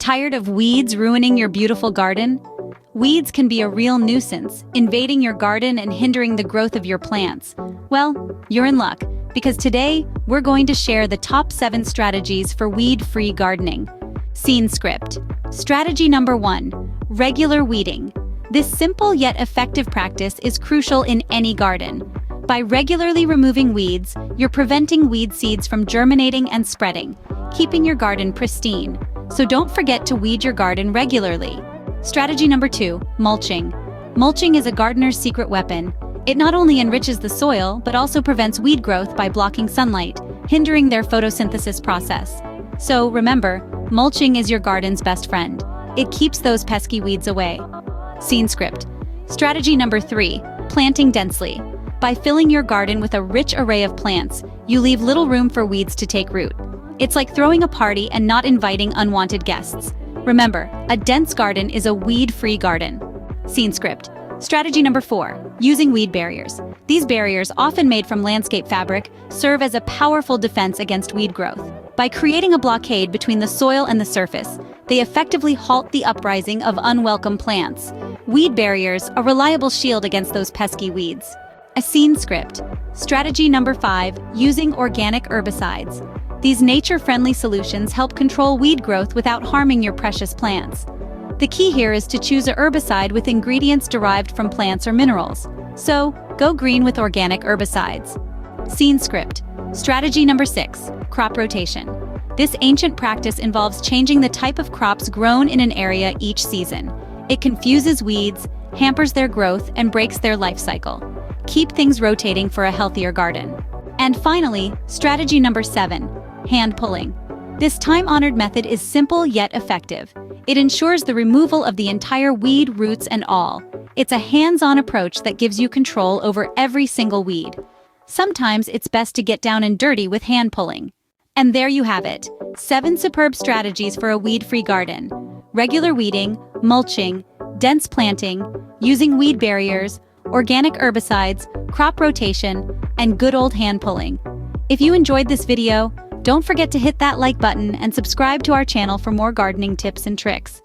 Tired of weeds ruining your beautiful garden? Weeds can be a real nuisance, invading your garden and hindering the growth of your plants. Well, you're in luck, because today we're going to share the top 7 strategies for weed-free gardening. Scene script. Strategy number 1, regular weeding. This simple yet effective practice is crucial in any garden. By regularly removing weeds, you're preventing weed seeds from germinating and spreading, keeping your garden pristine. So don't forget to weed your garden regularly. Strategy number 2, mulching. Mulching is a gardener's secret weapon. It not only enriches the soil, but also prevents weed growth by blocking sunlight, hindering their photosynthesis process. So remember, mulching is your garden's best friend. It keeps those pesky weeds away. Scene script. Strategy number 3, planting densely. By filling your garden with a rich array of plants, you leave little room for weeds to take root. It's like throwing a party and not inviting unwanted guests. Remember, a dense garden is a weed-free garden. Scene script. Strategy number 4, using weed barriers. These barriers, often made from landscape fabric, serve as a powerful defense against weed growth. By creating a blockade between the soil and the surface, they effectively halt the uprising of unwelcome plants. Weed barriers, a reliable shield against those pesky weeds. A scene script. Strategy number 5, using organic herbicides. These nature-friendly solutions help control weed growth without harming your precious plants. The key here is to choose a herbicide with ingredients derived from plants or minerals. So, go green with organic herbicides. Scene script. Strategy number 6, crop rotation. This ancient practice involves changing the type of crops grown in an area each season. It confuses weeds, hampers their growth, and breaks their life cycle. Keep things rotating for a healthier garden. And finally, strategy number 7, hand pulling. This time-honored method is simple yet effective. It ensures the removal of the entire weed, roots, and all. It's a hands-on approach that gives you control over every single weed. Sometimes it's best to get down and dirty with hand pulling. And there you have it, 7 superb strategies for a weed-free garden. Regular weeding, mulching, dense planting, using weed barriers, organic herbicides, crop rotation, and good old hand pulling. If you enjoyed this video, don't forget to hit that like button and subscribe to our channel for more gardening tips and tricks.